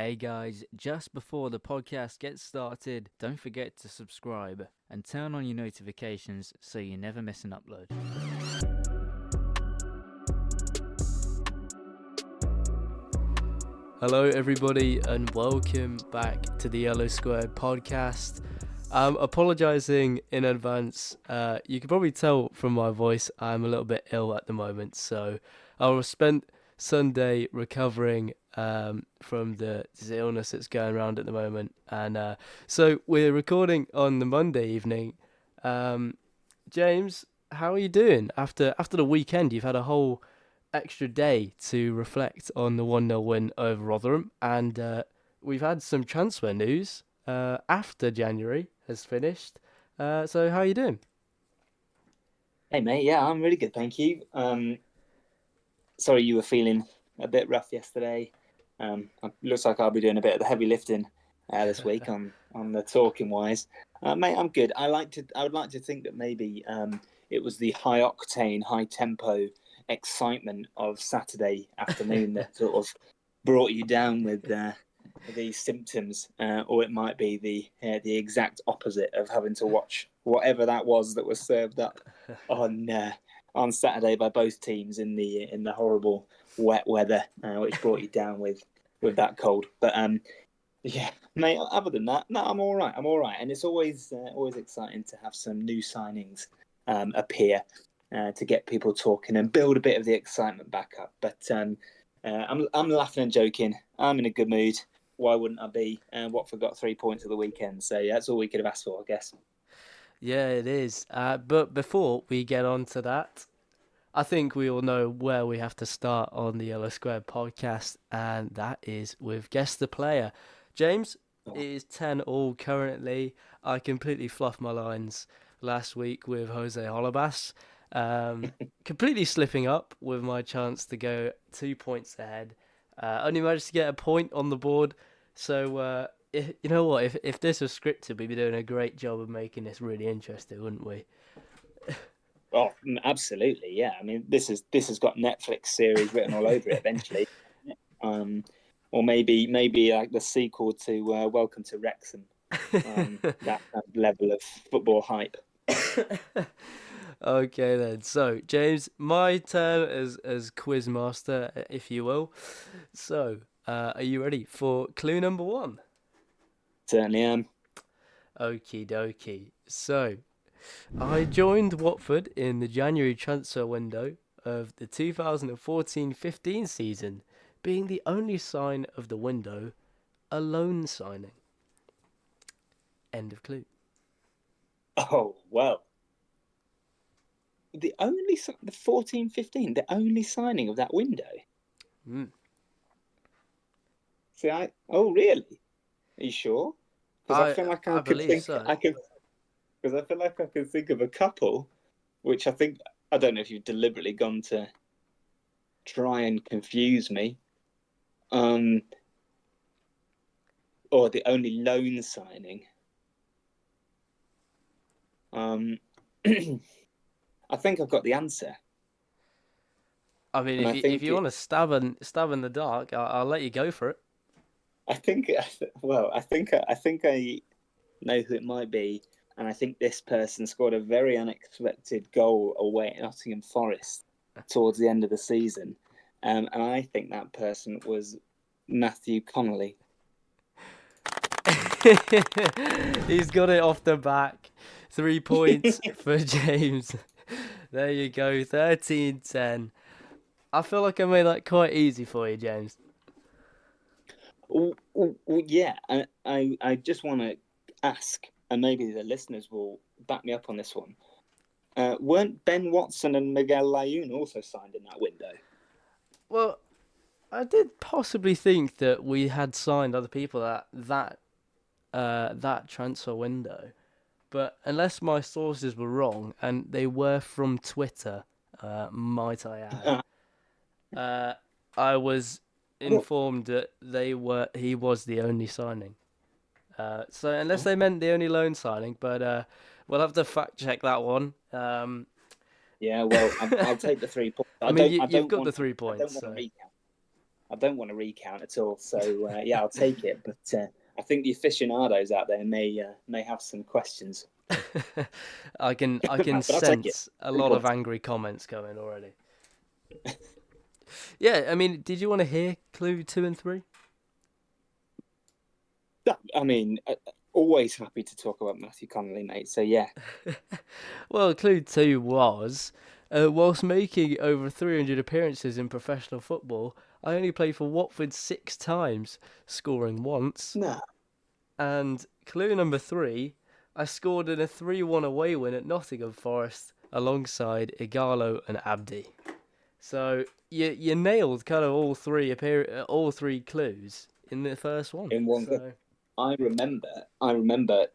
Hey guys, just before the podcast gets started, don't forget to subscribe and turn on your notifications so you never miss an upload. Hello everybody and welcome back to the Yellow Squared podcast. I'm apologising in advance. You can probably tell from my voice I'm a little bit ill at the moment, so I spent Sunday recovering from the illness that's going around at the moment, and so we're recording on the Monday evening. James, how are you doing after the weekend? You've had a whole extra day to reflect on the 1-0 win over Rotherham, and we've had some transfer news after January has finished. So how are you doing? Hey mate, yeah, I'm really good, thank you. Sorry you were feeling a bit rough yesterday. It looks like I'll be doing a bit of the heavy lifting this week on the talking wise. Mate, I'm good. I would like to think that maybe it was the high octane, high tempo excitement of Saturday afternoon that sort of brought you down with these symptoms, or it might be the exact opposite of having to watch whatever that was served up on Saturday by both teams in the horrible wet weather, which brought you down with that cold. But yeah, mate. Other than that, no, I'm all right. And it's always exciting to have some new signings appear to get people talking and build a bit of the excitement back up. But I'm laughing and joking. I'm in a good mood. Why wouldn't I be? Watford got 3 points at the weekend, so yeah, that's all we could have asked for, I guess. Yeah, it is. But before we get on to that, I think we all know where we have to start on the Yellow Square podcast, and that is with Guess the Player. James, it is 10 all currently. I completely fluffed my lines last week with Jose Holebas, completely slipping up with my chance to go 2 points ahead. Only managed to get a point on the board, so you know what? If this was scripted, we'd be doing a great job of making this really interesting, wouldn't we? Oh, absolutely, yeah. I mean, this has got Netflix series written all over it eventually, or maybe like the sequel to Welcome to Wrexham. That level of football hype. Okay then. So James, my turn as quiz master, if you will. So, are you ready for clue number one? Certainly am. Okie dokie. So, I joined Watford in the January transfer window of the 2014-15 season, being the only sign of the window a loan signing. End of clue. Oh well, the 14-15, the only signing of that window. Mm. See, oh really? Are you sure? Because I feel like I believe so. because I feel like I can think of a couple, which I don't know if you've deliberately gone to try and confuse me. Um, or the only loan signing. I think I've got the answer, I mean, and if you want to stab in the dark, I'll let you go for it. I think, well, I think I know who it might be, and I think this person scored a very unexpected goal away at Nottingham Forest towards the end of the season, and I think that person was Matthew Connolly. He's got it off the back. 3 points for James. There you go, 13-10. I feel like I made that quite easy for you, James. Yeah, I just want to ask, and maybe the listeners will back me up on this one. Weren't Ben Watson and Miguel Layun also signed in that window? Well, I did possibly think that we had signed other people at that transfer window, but unless my sources were wrong, and they were from Twitter, might I add, I was informed that he was the only signing. So unless they meant the only loan signing, but we'll have to fact check that one. Yeah, well, I'll take the 3 points. I mean, you've don't got the want. three I don't points, want a so recap. I don't want to recount at all. So yeah, I'll take it. But I think the aficionados out there may have some questions. I can But I'll take it. sense a lot of angry comments coming already. Yeah, I mean, did you want to hear clue 2 and 3? I mean, always happy to talk about Matthew Connolly, mate. So yeah. Well, clue 2 was, whilst making over 300 appearances in professional football, I only played for Watford 6 times, scoring once. No. And clue number 3, I scored in a 3-1 away win at Nottingham Forest alongside Igalo and Abdi. So you nailed kind of all three clues in the first one. In one go. I remember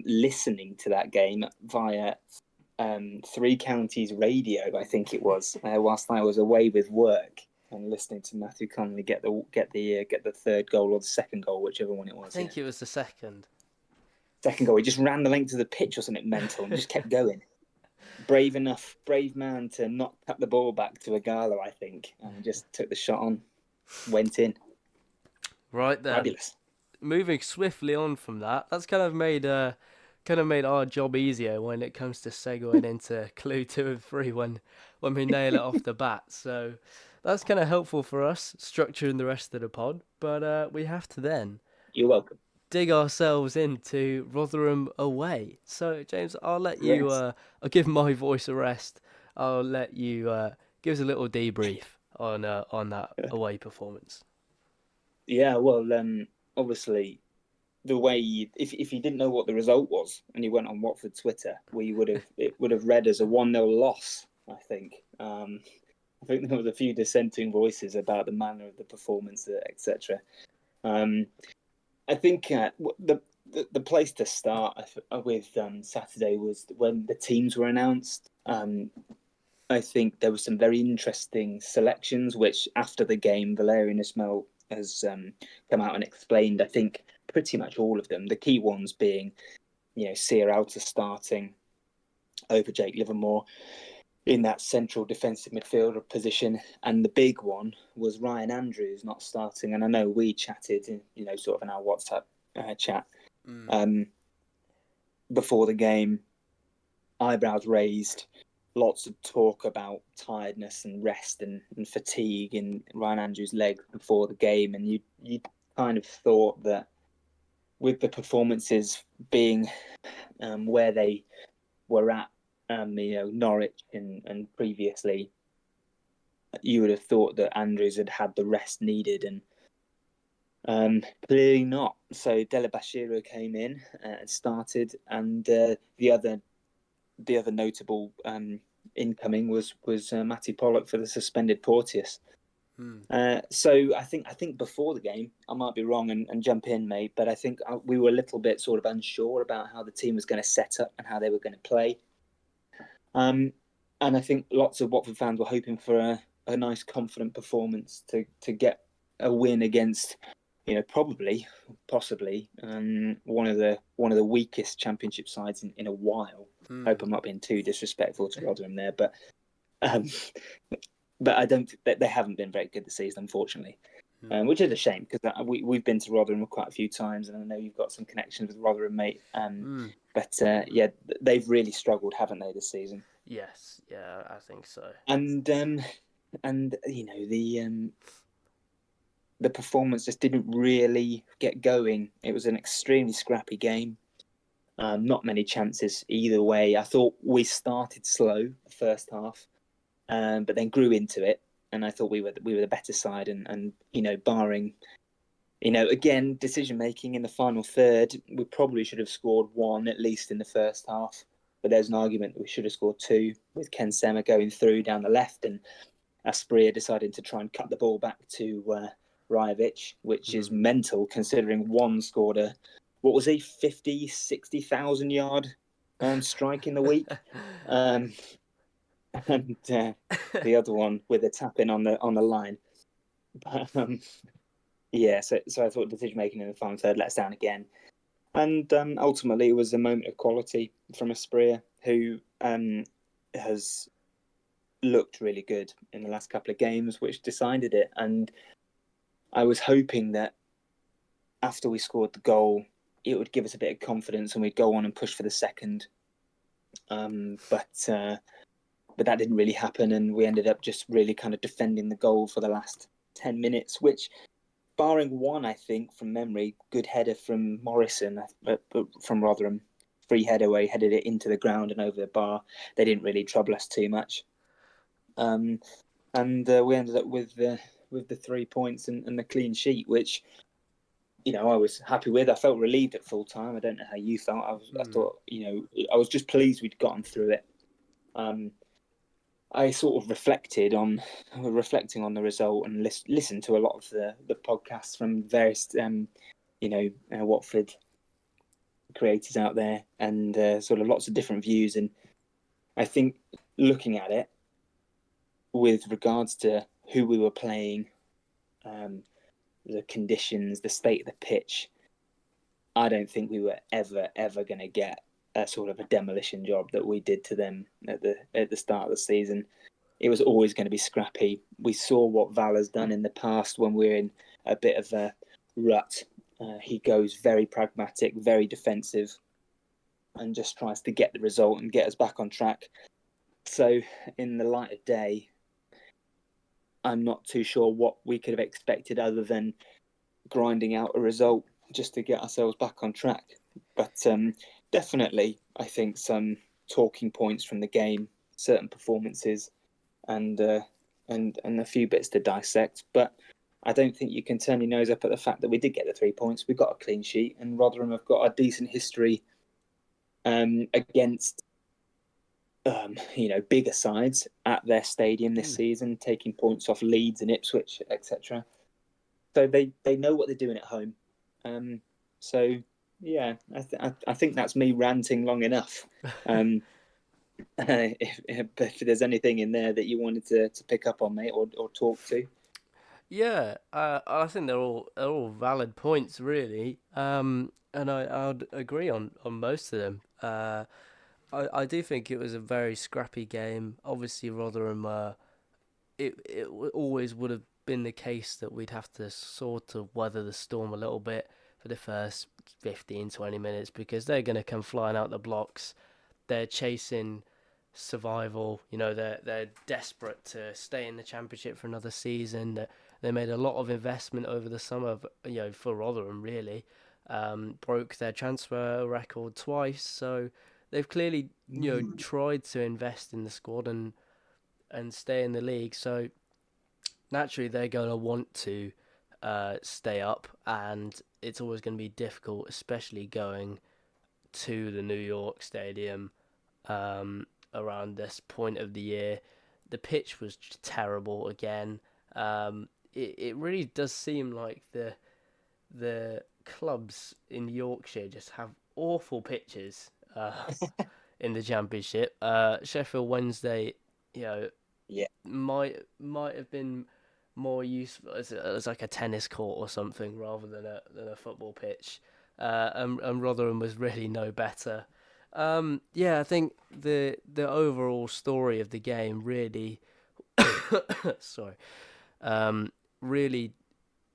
listening to that game via Three Counties radio, I think it was, whilst I was away with work, and listening to Matthew Connolly get the third goal or the second goal, whichever one it was. I think it was the second. Second goal. He just ran the length of the pitch or something mental and just kept going. Brave man to not cut the ball back to Igalo, I think, and just took the shot on, went in. Right then. Fabulous. Moving swiftly on from that, that's kind of made our job easier when it comes to segueing into clue 2 and 3 when we nail it off the bat. So that's kind of helpful for us structuring the rest of the pod. But we have to then. You're welcome. Dig ourselves into Rotherham away. So James, I'll let you. I'll give my voice a rest. I'll let you give us a little debrief on that away performance. Yeah, well, obviously, the way if you didn't know what the result was and you went on Watford Twitter, it would have read as a 1-0 loss. I think. I think there was a few dissenting voices about the manner of the performance, etc. I think the place to start with Saturday was when the teams were announced. I think there were some very interesting selections, which after the game, Valérien Ismaël has come out and explained. I think pretty much all of them. The key ones being, Yaser Asprilla starting over Jake Livermore in that central defensive midfielder position, and the big one was Ryan Andrews not starting. And I know we chatted, sort of in our WhatsApp chat before the game, eyebrows raised, lots of talk about tiredness and rest and fatigue in Ryan Andrews' legs before the game, and you kind of thought that with the performances being where they were at, Norwich and previously, you would have thought that Andrews had the rest needed, and clearly not. So Dele Bashiru came in and started, and the other notable incoming was Mattie Pollock for the suspended Porteous. So I think before the game, I might be wrong and jump in, mate, but I think we were a little bit sort of unsure about how the team was going to set up and how they were going to play. And I think lots of Watford fans were hoping for a nice, confident performance to get a win against, possibly one of the weakest Championship sides in a while. Hope I'm not being too disrespectful to Rotherham there, but I don't. They haven't been very good this season, unfortunately, which is a shame because we've been to Rotherham quite a few times, and I know you've got some connections with Rotherham, mate. But they've really struggled, haven't they, this season? Yes, yeah, I think so. And the performance just didn't really get going. It was an extremely scrappy game. Not many chances either way. I thought we started slow the first half, but then grew into it, and I thought we were the better side. And barring, again, decision making in the final third, we probably should have scored one at least in the first half. But there's an argument that we should have scored two, with Ken Sema going through down the left and Asprilla deciding to try and cut the ball back to Rajovic, which is mental considering one scored a, what was he, 50, 60,000 yard strike in the week. And the other one with a tap in on the line. But, so I thought decision making in the final third let us down again. And ultimately, it was a moment of quality from Asprilla, who has looked really good in the last couple of games, which decided it. And I was hoping that after we scored the goal, it would give us a bit of confidence and we'd go on and push for the second. But that didn't really happen, and we ended up just really kind of defending the goal for the last 10 minutes, which, barring one, I think from memory, good header from Morrison, from Rotherham, free header where he headed it into the ground and over the bar. They didn't really trouble us too much, and we ended up with the 3 points and the clean sheet, which I was happy with. I felt relieved at full time. I don't know how you felt. I thought I was just pleased we'd gotten through it. I sort of reflecting on the result and listened to a lot of the podcasts from various Watford creators out there, and sort of lots of different views. And I think looking at it with regards to who we were playing, the conditions, the state of the pitch, I don't think we were ever going to get a sort of a demolition job that we did to them at the start of the season. It was always going to be scrappy. We saw what Val has done in the past when we're in a bit of a rut. He goes very pragmatic, very defensive, and just tries to get the result and get us back on track. So, in the light of day, I'm not too sure what we could have expected other than grinding out a result just to get ourselves back on track. But definitely, I think some talking points from the game, certain performances, and a few bits to dissect. But I don't think you can turn your nose up at the fact that we did get the 3 points. We got a clean sheet, and Rotherham have got a decent history against bigger sides at their stadium this season, taking points off Leeds and Ipswich, etc. So they know what they're doing at home. So yeah, I think that's me ranting long enough. If there's anything in there that you wanted to pick up on, mate, or talk to. Yeah, I think they're all valid points, really. And I'd agree on most of them. I do think it was a very scrappy game. Obviously, Rotherham, it always would have been the case that we'd have to sort of weather the storm a little bit for the first 15, 20 minutes because they're going to come flying out the blocks. They're chasing survival. They're desperate to stay in the championship for another season. They made a lot of investment over the summer, for Rotherham really. Broke their transfer record twice, so they've clearly tried to invest in the squad and stay in the league. So naturally, they're going to want to stay up, and it's always going to be difficult, especially going to the New York Stadium around this point of the year. The pitch was terrible again. It really does seem like the clubs in Yorkshire just have awful pitches in the Championship. Sheffield Wednesday, you know, Yeah, might have been more useful as like a tennis court or something rather than a football pitch. And Rotherham was really no better. Yeah, I think the overall story of the game really, sorry, really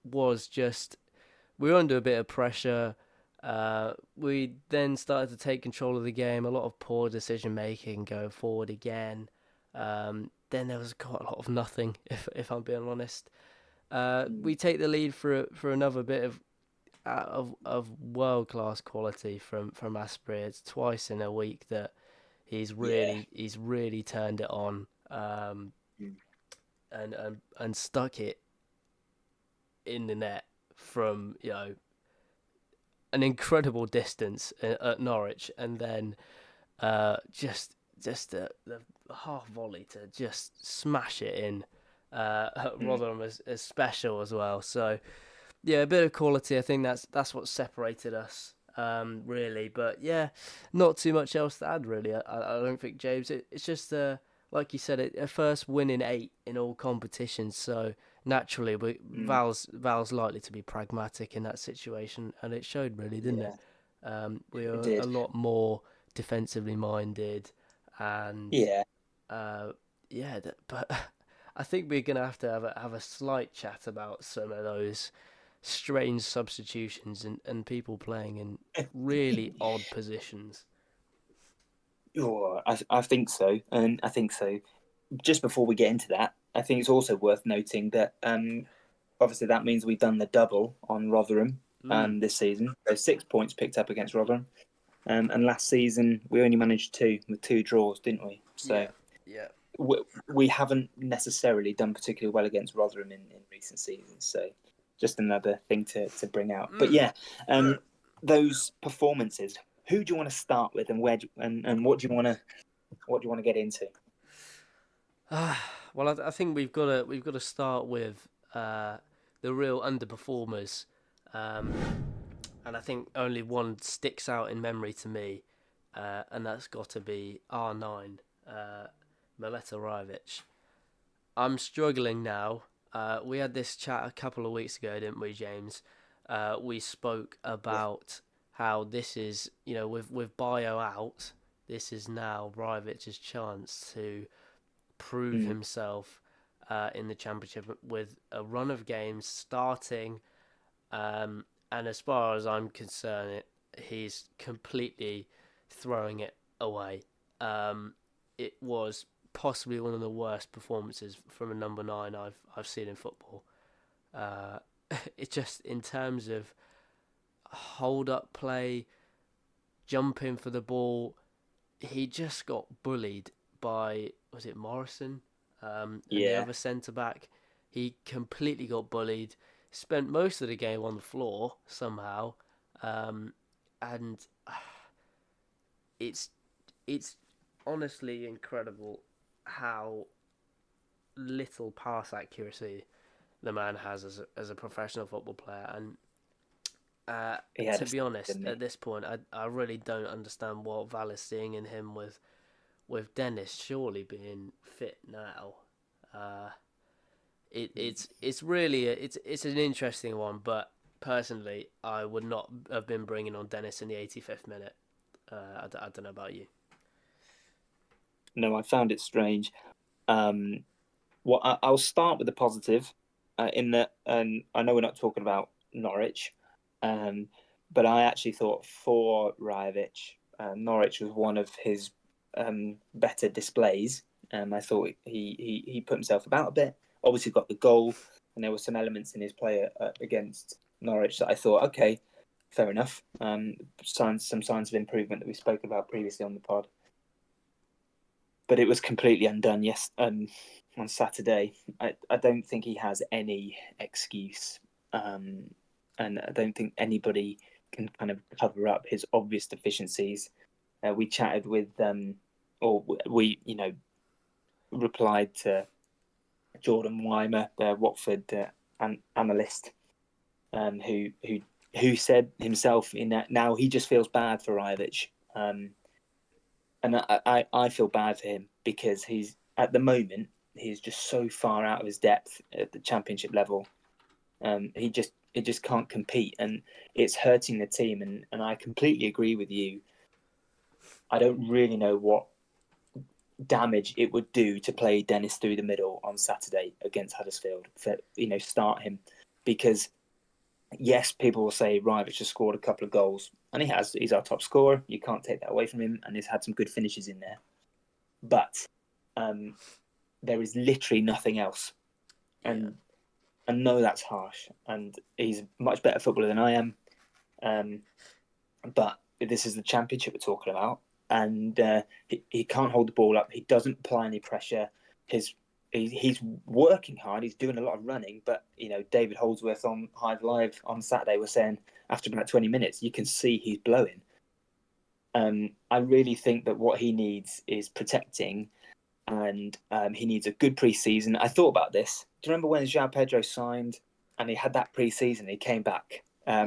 was just we were under a bit of pressure. We then started to take control of the game. A lot of poor decision making going forward again. Then there was quite a lot of nothing, if I'm being honest. We take the lead for another bit of world class quality from Asprilla. It's twice in a week that yeah, he's really turned it on, and stuck it in the net from an incredible distance at Norwich, and then just the half volley to just smash it in. Rotherham is special as well. So yeah, a bit of quality. I think that's what separated us, really. But yeah, not too much else to add really. I don't think, James. It's just like you said, a first win in 8 in all competitions. So naturally, Val's likely to be pragmatic in that situation, and it showed really, didn't it? yeah, We it were a did. lot more defensively minded, and Yeah, uh, yeah, but I think we're gonna have a slight chat about some of those strange substitutions and people playing in really odd positions. Oh, I think so, and I think so. Just before we get into that, I think it's also worth noting that obviously that means we've done the double on Rotherham Mm. this season. So 6 points picked up against Rotherham, and last season we only managed with two draws, didn't we? So Yeah, yeah. we haven't necessarily done particularly well against Rotherham in recent seasons. So just another thing to bring out. But Mm. yeah, those performances. Who do you want to start with, and and what do you want to get into? Well, I think we've got to start with the real underperformers, um, and I think only one sticks out in memory to me, and that's got to be R9, Mileta Rajovic. I'm struggling now. We had this chat a couple of weeks ago, didn't we, James? We spoke Yeah. about how this is, with Bio out, this is now Rajovic's chance to prove Mm. himself in the championship with a run of games starting. And as far as I'm concerned, he's completely throwing it away. It was possibly one of the worst performances from a number nine I've seen in football. Uh, it just in terms of hold up play, jumping for the ball, he just got bullied by, was it Morrison, and the Yeah. other centre back. He completely got bullied. Spent most of the game on the floor somehow, um, and it's it's honestly incredible how little pass accuracy the man has as a professional football player. And He had to a be honest, didn't at he? this point, I really don't understand what Val is seeing in him with Dennis surely being fit now. Uh, it's really it's an interesting one, but personally, I would not have been bringing on Dennis in the 85th minute. I don't know about you. No, I found it strange. Um, I'll start with the positive, in that, and I know we're not talking about Norwich, um, but I actually thought for Rajovic, Norwich was one of his better displays. I thought he put himself about a bit. Obviously, got the goal, and there were some elements in his play against Norwich that I thought, okay, fair enough. Some signs of improvement that we spoke about previously on the pod, but it was completely undone. Yes, on Saturday, I don't think he has any excuse, and I don't think anybody can kind of cover up his obvious deficiencies. We chatted with, or we, replied to Jordan Weimer, the Watford analyst, who said himself in that now he just feels bad for Rajovic. And I feel bad for him because he's at the moment he's just so far out of his depth at the championship level. He just can't compete, and it's hurting the team. And I completely agree with you. I don't really know what damage it would do to play Dennis through the middle on Saturday against Huddersfield. For start him, because yes, people will say Rajovic has scored a couple of goals, and he has. He's our top scorer. You can't take that away from him, and he's had some good finishes in there. But um, there is literally nothing else. Yeah, And I know that's harsh, and he's a much better footballer than I am. Um, but this is the championship we're talking about, and he can't hold the ball up. He doesn't apply any pressure. His he's working hard. He's doing a lot of running, but David Holdsworth on Hive Live on Saturday was saying after about 20 minutes you can see he's blowing. I really think that what he needs is protecting, and he needs a good pre-season. I thought about this. Do you remember when João Pedro signed and he had that pre-season? He came back. yeah,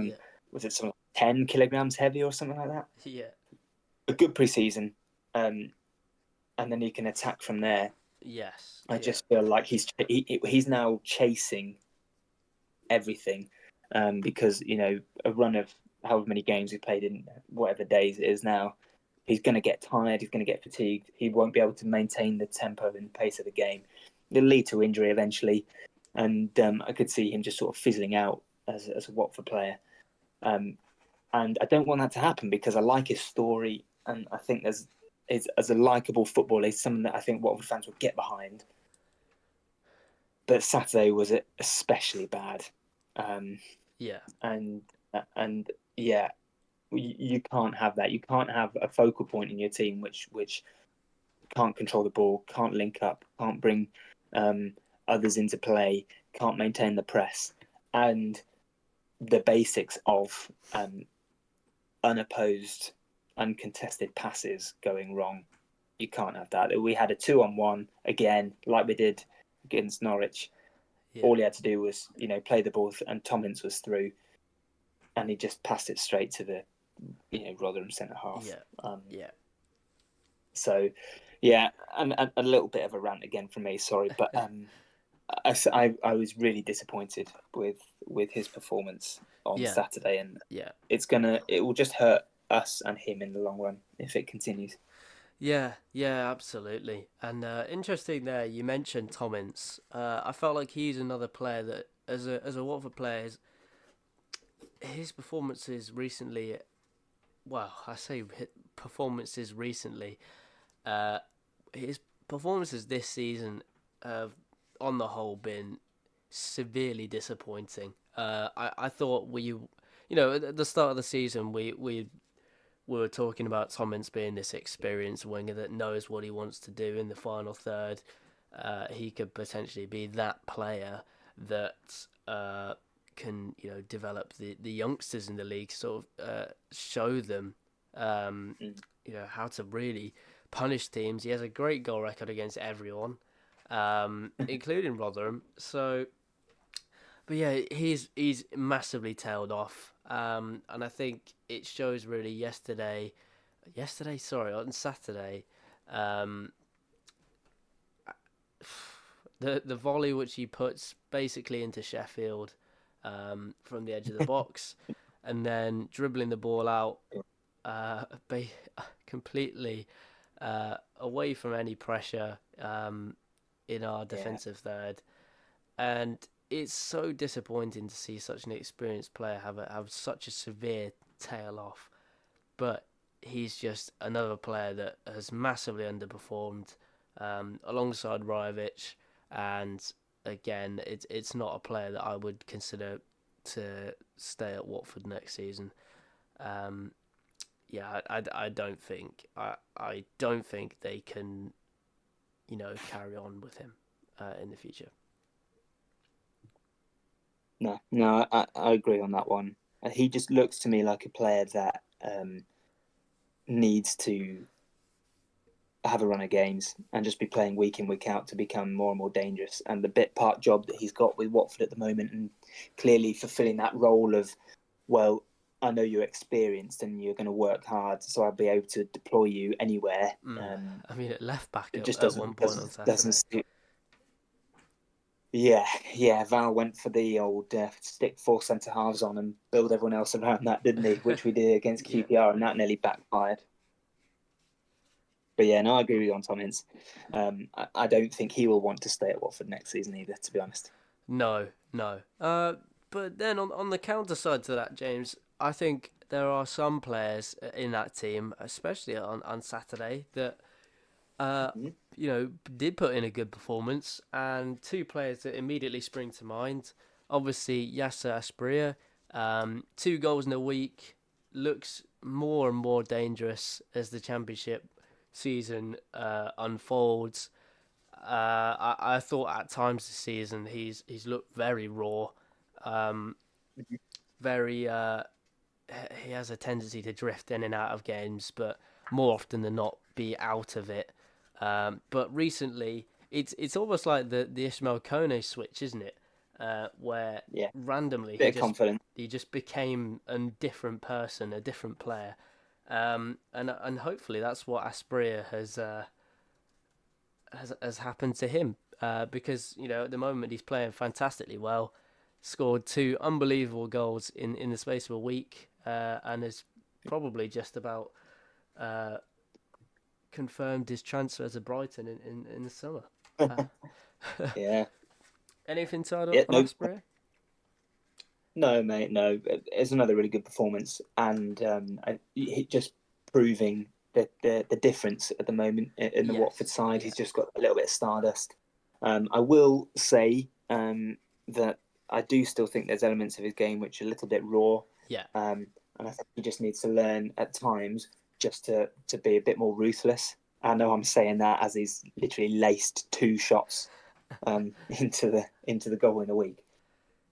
Was it something like 10 kilograms heavy or something like that? yeah, A good pre-season, and then he can attack from there. yes, I yeah, just feel like he's now chasing everything, because a run of however many games he played in whatever days it is now, he's going to get tired. He's going to get fatigued. He won't be able to maintain the tempo and pace of the game. it'll lead to injury eventually, and I could see him just sort of fizzling out as a Watford player. And I don't want that to happen because I like his story, and I think as a likable footballer, he's something that I think Watford fans would get behind. But Saturday was especially bad, Yeah, and yeah, you can't have that. You can't have a focal point in your team which can't control the ball, can't link up, can't bring others into play, can't maintain the press, and the basics of unopposed, uncontested passes going wrong. You can't have that. We had a 2-on-1 again, like we did against Norwich. yeah, All he had to do was, play the ball, and Tom Ince was through, and he just passed it straight to the, Rotherham centre half. yeah, yeah, So, yeah, and a little bit of a rant again from me. Sorry, but I was really disappointed with his performance on yeah, Saturday, and yeah. it will just hurt us and him in the long run if it continues. Yeah, yeah, absolutely. And interesting there, you mentioned Tom Ince. I felt like he's another player that, as a Watford player, his performances recently. Well, I say performances recently. Uh, his performances this season have, on the whole, been severely disappointing. I thought at the start of the season, we were talking about Tom Ince being this experienced winger that knows what he wants to do in the final third. He could potentially be that player that can develop the youngsters in the league, sort of show them Mm. how to really punish teams. He has a great goal record against everyone, including Rotherham. So, but yeah, he's massively tailed off, and I think it shows really sorry, on Saturday, um, the volley which he puts basically into Sheffield, from the edge of the box, and then dribbling the ball out, uh, completely away from any pressure, in our Yeah, defensive third, and it's so disappointing to see such an experienced player have such a severe tail off. But he's just another player that has massively underperformed, alongside Rajovic, and again, it's not a player that I would consider to stay at Watford next season. Um, yeah, I don't think I don't think they can carry on with him in the future. no, I agree on that one. He just looks to me like a player that needs to have a run of games and just be playing week in, week out to become more and more dangerous. And the bit part job that he's got with Watford at the moment, and clearly fulfilling that role of, well, I know you're experienced and you're going to work hard, so I'll be able to deploy you anywhere. I mean, at left back It just at one point on doesn't Saturday. suit. Yeah, yeah. Val went for the old stick four centre halves on and build everyone else around that, didn't he? Which we did against Yeah. QPR, and that nearly backfired. But yeah, no, I agree with you on Tom Ince. I don't think he will want to stay at Watford next season either, to be honest. No, no. But then on the counter side to that, James, I think there are some players in that team, especially on Saturday, that uh, Mhm. did put in a good performance, and two players that immediately spring to mind. Obviously, Yaser Asprilla, 2 goals in a week, looks more and more dangerous as the championship season unfolds. I thought at times this season he's looked very raw, um, very. He has a tendency to drift in and out of games, but more often than not, be out of it. But recently, it's almost like the Ismail Kone switch, isn't it? Where Yeah, randomly bit of confidence. he just became a different person, a different player, and hopefully that's what Asprilla has happened to him, because at the moment he's playing fantastically well, scored 2 unbelievable goals in the space of a week, and is probably just about uh, confirmed his transfer to Brighton in the summer. Uh, Yeah. Anything to add Yeah. on No. Asprilla? No, mate. No. It's another really good performance, and just proving the difference at the moment in the Watford Yes, side. yeah. He's just got a little bit of stardust. I will say that I do still think there's elements of his game which are a little bit raw, Yeah. and I think he just needs to learn at times just to be a bit more ruthless. I know I'm saying that as he's literally laced 2 shots into the goal in a week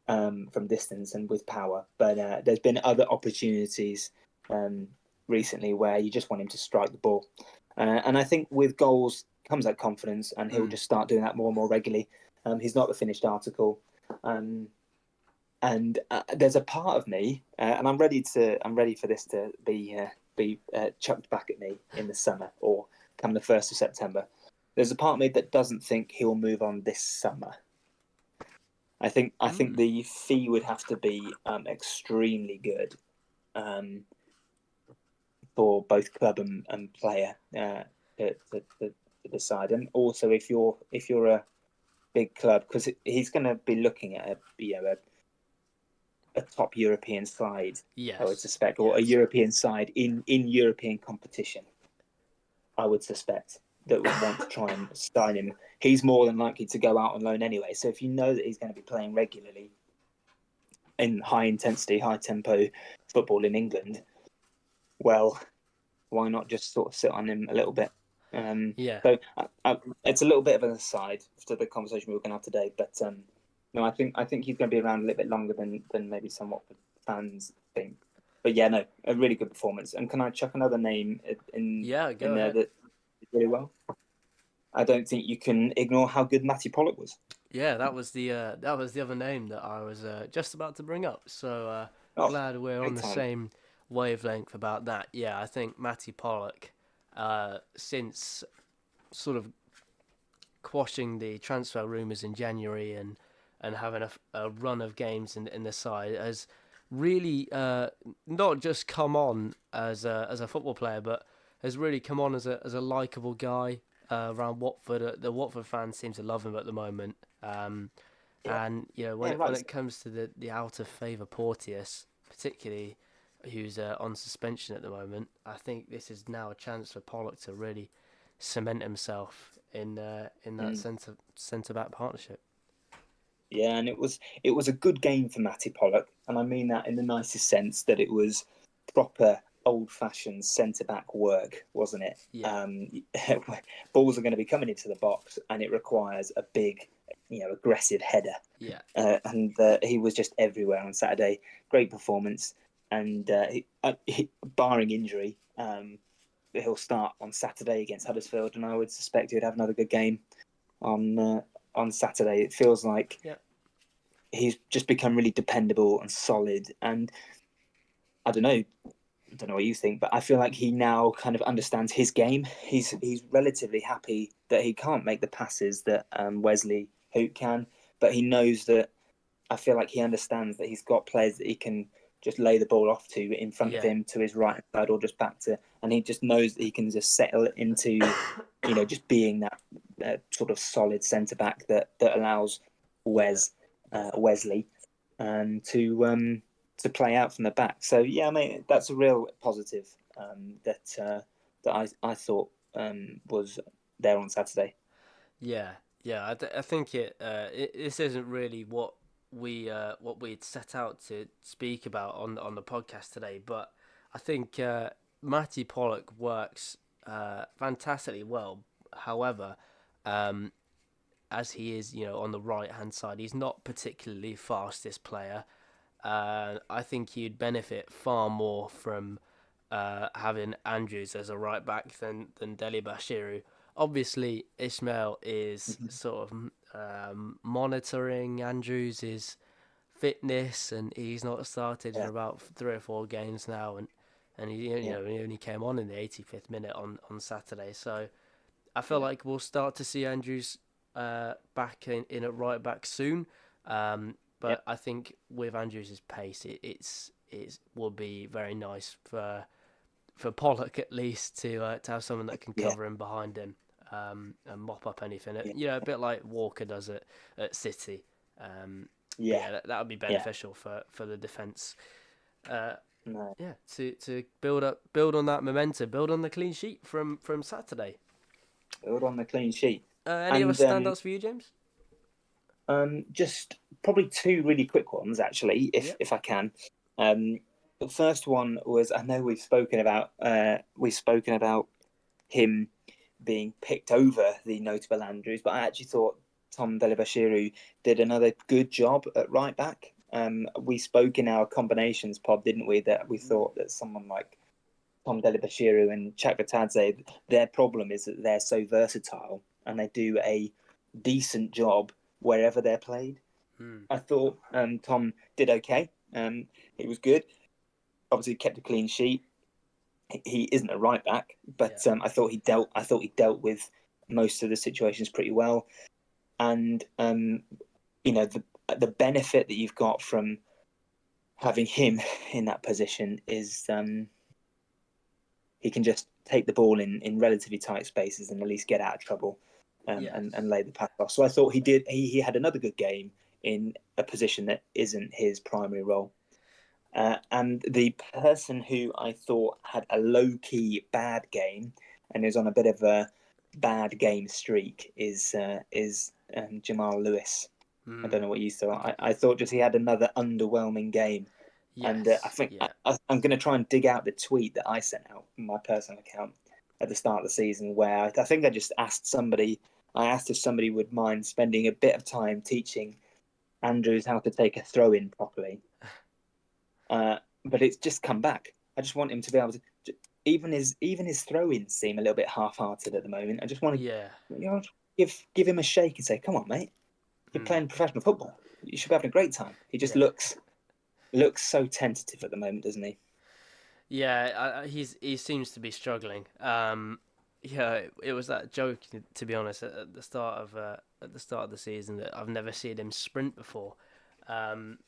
from distance and with power. But there's been other opportunities um, recently where you just want him to strike the ball. And I think with goals comes that confidence, and he'll Mm. just start doing that more and more regularly. He's not the finished article. And there's a part of me, and I'm ready for this to be chucked back at me in the summer or come the 1st of September. There's a part of me that doesn't think he'll move on this summer. I think Mm. the fee would have to be extremely good um, for both club and player to decide. And also, if you're a big club, because he's going to be looking at a top European side, I would Yes, suspect, or a yes. European side in European competition. I would suspect that would want to try and sign him. He's more than likely to go out on loan anyway. So if you know that he's going to be playing regularly in high intensity, high tempo football in England, well, why not just sort of sit on him a little bit? Um, Yeah. so it's a little bit of an aside to the conversation we were going to have today, but no, I think he's going to be around a little bit longer than maybe somewhat fans think. But yeah, no, a really good performance. And can I chuck another name Yeah, in go there ahead. that did really well? I don't think you can ignore how good Mattie Pollock was. Yeah, that was the other name that I was just about to bring up. So Oh, glad we're on great the time. same wavelength about that. Yeah, I think Matty Pollock, since sort of quashing the transfer rumours in January and having a run of games in the side, has really not just come on as a football player, but has really come on as a likable guy around Watford. The Watford fans seem to love him at the moment. Yeah, And you know yeah, when right. it comes to the out of favour Porteous, particularly who's on suspension at the moment, I think this is now a chance for Pollock to really cement himself in that Mm. centre back partnership. Yeah, and it was a good game for Matty Pollock, and I mean that in the nicest sense that it was proper old fashioned centre back work, wasn't it? Yeah, Balls are going to be coming into the box, and it requires a big, aggressive header, yeah, and he was just everywhere on Saturday. Great performance, and barring injury, he'll start on Saturday against Huddersfield, and I would suspect he'd have another good game on uh, on Saturday. It feels like yeah, he's just become really dependable and solid. And I don't know what you think, but I feel like he now kind of understands his game. He's relatively happy that he can't make the passes that Wesley Hoot can, but he knows that. I feel like he understands that he's got players that he can just lay the ball off to in front of yeah, him to his right side or just back to, and he just knows that he can just settle into, just being that sort of solid centre back that allows yeah, Wesley to play out from the back. So yeah, mate, that's a real positive that I thought was there on Saturday. yeah, yeah. I think this isn't really what we'd set out to speak about on the podcast today, but I think Matty Pollock works fantastically well. However, um, as he is, on the right hand side, he's not particularly fastest player. I think he'd benefit far more from having Andrews as a right back than Deli Bashiru. Obviously, Ismail is Mm-hmm. sort of monitoring Andrews' fitness, and he's not started for Yeah, about 3 or 4 games now, and yeah, he only came on in the 85th minute on Saturday. So I feel yeah, like we'll start to see Andrews back in at right back soon. yeah, But I think with Andrews' pace, it will be very nice for Pollock at least to have someone that can yeah. cover him behind him. and mop up anything. Yeah. A bit like Walker does at City. But Yeah. yeah, that would be Yeah. beneficial for the defence. Uh, No. yeah, to build on that momentum, build on the clean sheet from Saturday. Build on the clean sheet. Any other And standouts for you, James? just probably two really quick ones, actually, Yep. if I can. The first one was, I know we've spoken about him being picked over the notable Andrews, but I actually thought Tom Delabashiru did another good job at right back. We spoke in our combinations pod, didn't we, that we thought that someone like Tom Delabashiru and Chakvetadze, their problem is that they're so versatile and they do a decent job wherever they're played. Hmm. I thought Tom did okay. He was good. Obviously, kept a clean sheet. He isn't a right back, Yeah. but I thought he dealt with most of the situations pretty well. And the benefit that you've got from having him in that position is he can just take the ball in relatively tight spaces and at least get out of trouble, and Yes. lay the pass off. So I thought he had another good game in a position that isn't his primary role. And the person who I thought had a low key bad game and is on a bit of a bad game streak is Jamal Lewis. I Hmm. don't know what you thought. I thought just he had another underwhelming game, and I Yes. think Yeah. I'm going to try and dig out the tweet that I sent out on my personal account at the start of the season, where I think I just asked somebody. I asked if somebody would mind spending a bit of time teaching Andrews how to take a throw in properly. But it's just come back. I just want him to be able to. Even his throw-ins seem a little bit half-hearted at the moment. I just want Yeah. to give him a shake and say, "Come on, mate, you're Hmm. playing professional football. You should be having a great time." He just Yeah. looks so tentative at the moment, doesn't he? Yeah, he seems to be struggling. Yeah, it was that joke, to be honest, at the start of the season that I've never seen him sprint before, um,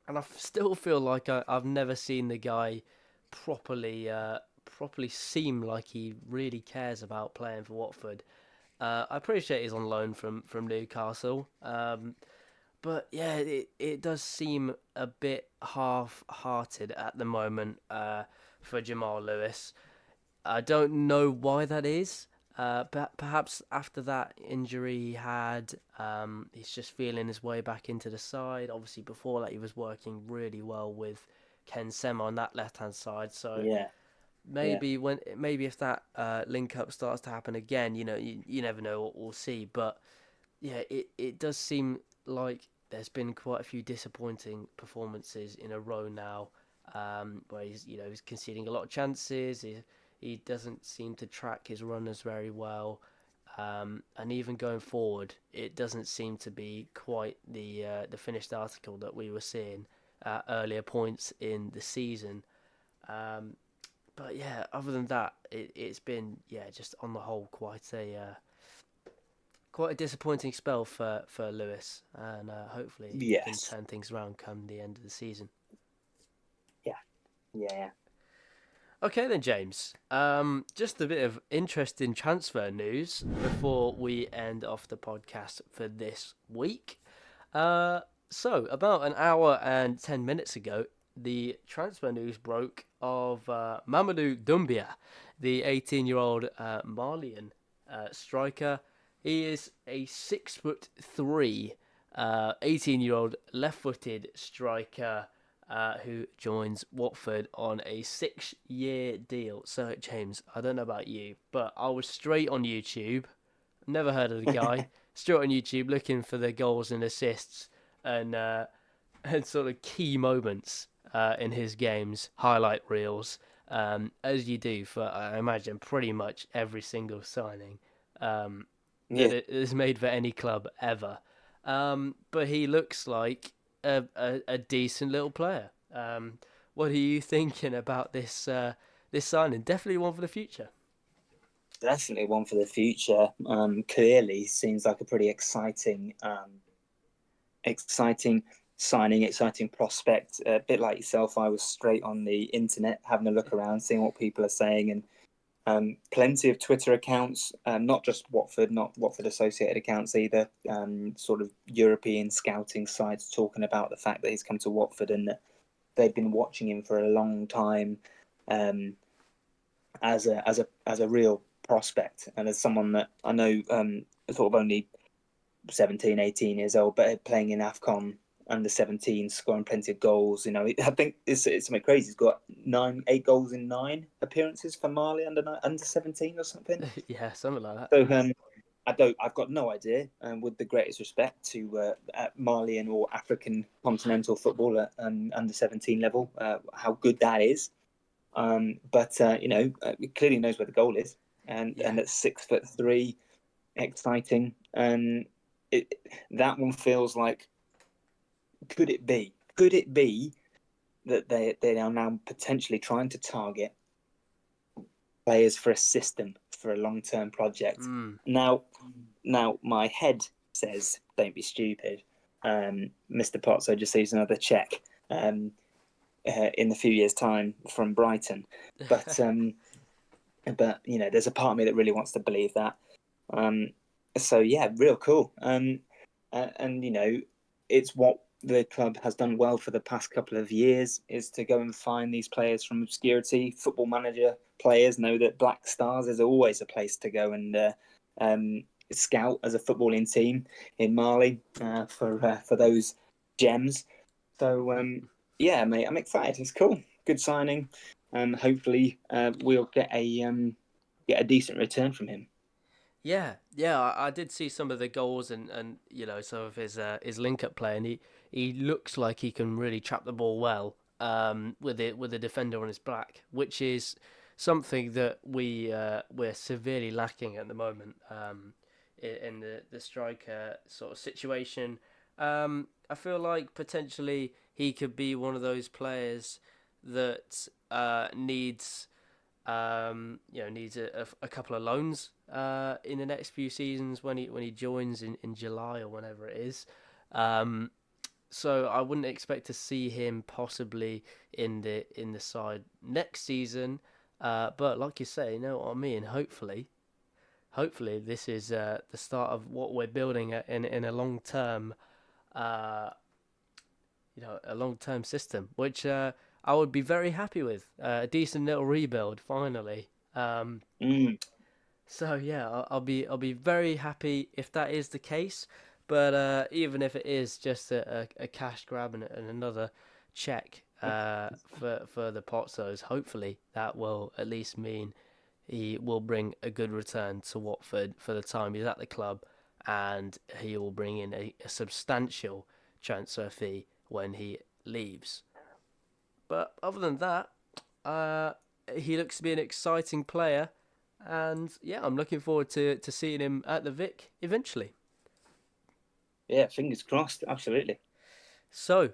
and I still feel like I've never seen the guy properly seem like he really cares about playing for Watford. I appreciate he's on loan from Newcastle, but yeah, it does seem a bit half-hearted at the moment for Jamal Lewis. I don't know why that is. But perhaps after that injury he had, he's just feeling his way back into the side. Obviously, before that, he was working really well with Ken Sema on that left hand side. So Yeah, yeah, maybe if that link up starts to happen again, you never know what we'll see. But yeah, it does seem like there's been quite a few disappointing performances in a row now, where he's conceding a lot of chances. He doesn't seem to track his runners very well, and even going forward, it doesn't seem to be quite the finished article that we were seeing at earlier points in the season. Um, but yeah, other than that, it's been just on the whole quite a disappointing spell for Lewis, and hopefully he can yes, turn things around come the end of the season. yeah, yeah, Okay then, James. Just a bit of interesting transfer news before we end off the podcast for this week. Uh, so about an hour and 10 minutes ago, the transfer news broke of Mamadou Doumbia, the 18-year-old Malian striker. He is a 6'3", 18-year-old left-footed striker who joins Watford on a 6-year deal. So, James, I don't know about you, but I was straight on YouTube. Never heard of the guy. Straight on YouTube, looking for the goals and assists and and sort of key moments in his games, highlight reels, as you do for I imagine pretty much every single signing that yeah. it is made for any club ever. But he looks like a decent little player. What are you thinking about this signing? Definitely one for the future. Definitely one for the future. Clearly seems like a pretty exciting signing, exciting prospect. A bit like yourself, I was straight on the internet having a look around, seeing what people are saying, and Plenty of Twitter accounts, not just Watford, not Watford associated accounts either. Sort of European scouting sites talking about the fact that he's come to Watford and that they've been watching him for a long time, as a real prospect and as someone that I know, sort of only 17, 18 years old, but playing in AFCON under 17, scoring plenty of goals. I think it's something crazy. He's got 8 goals in 9 appearances for Mali under 17 or something. Yeah, something like that. So I've got no idea. With the greatest respect to Malian or African continental football at under 17 level, how good that is. But he clearly knows where the goal is, and Yeah. at 6'3", exciting. And that one feels like, could it be that they are now potentially trying to target players for a system, for a long-term project? Now my head says don't be stupid. Mr. Potso just sees another check in a few years' time from Brighton, but there's a part of me that really wants to believe that. So yeah, real cool. And it's what the club has done well for the past couple of years, is to go and find these players from obscurity. Football Manager players know that Black Stars is always a place to go and scout as a footballing team in Mali for those gems. So yeah, mate, I'm excited. It's cool. Good signing. Hopefully we'll get a decent return from him. Yeah, I did see some of the goals and some of his link up play, and he looks like he can really trap the ball well, with the defender on his back, which is something that we're severely lacking at the moment, in the striker sort of situation. I feel like potentially he could be one of those players that needs a couple of loans in the next few seasons when he joins in July or whenever it is. So I wouldn't expect to see him possibly in the side next season. But like you say, you know what I mean. Hopefully this is the start of what we're building in a uh, a long term system, which I would be very happy with. A decent little rebuild finally. Mm. So yeah, I'll be very happy if that is the case. But even if it is just a cash grab and another check for the Pozzos, hopefully that will at least mean he will bring a good return to Watford for the time he's at the club, and he will bring in a substantial transfer fee when he leaves. But other than that, uh, he looks to be an exciting player, and yeah, I'm looking forward to seeing him at the Vic eventually. Yeah, fingers crossed. Absolutely. So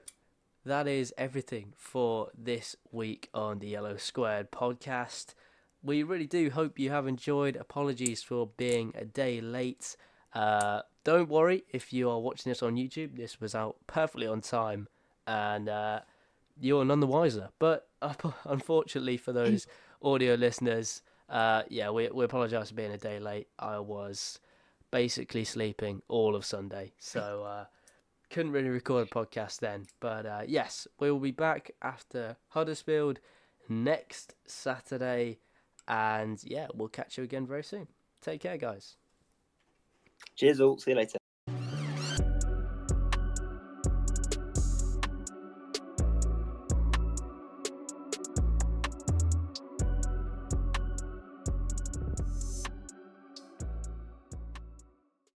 that is everything for this week on the Yellow Squared podcast. We really do hope you have enjoyed. Apologies for being a day late. Don't worry if you are watching this on YouTube. This was out perfectly on time, and you're none the wiser. But unfortunately for those audio listeners, yeah, we apologise for being a day late. I was basically sleeping all of Sunday, so couldn't really record a podcast then. But yes, we will be back after Huddersfield next Saturday, and yeah, we'll catch you again very soon. Take care, guys. Cheers all. See you later.